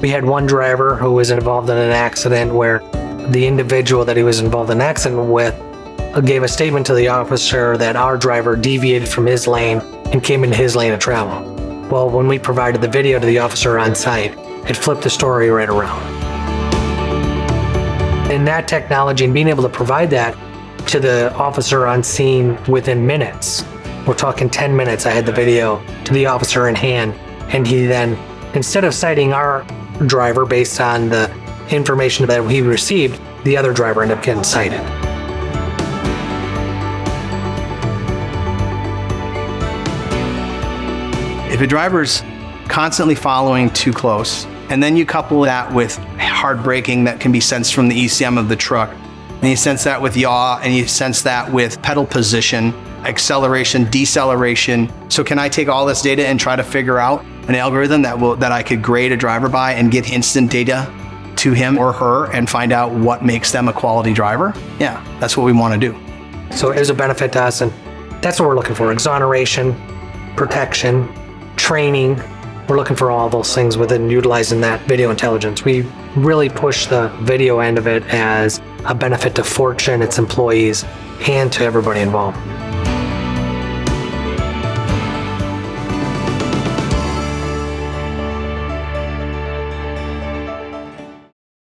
We had one driver who was involved in an accident where the individual that he was involved in an accident with gave a statement to the officer that our driver deviated from his lane and came into his lane of travel. Well, when we provided the video to the officer on site, it flipped the story right around. And that technology and being able to provide that to the officer on scene within minutes, we're talking 10 minutes, I had the video to the officer in hand, and he then, instead of citing our driver based on the information that he received, the other driver ended up getting cited. If a driver's constantly following too close, and then you couple that with hard braking that can be sensed from the ECM of the truck, and you sense that with yaw, and you sense that with pedal position, acceleration, deceleration. So can I take all this data and try to figure out an algorithm that I could grade a driver by and get instant data to him or her and find out what makes them a quality driver? Yeah, that's what we want to do. So it was a benefit to us, and that's what we're looking for: exoneration, protection, training. We're looking for all those things within utilizing that video intelligence. We really push the video end of it as a benefit to Fortune, its employees, and to everybody involved.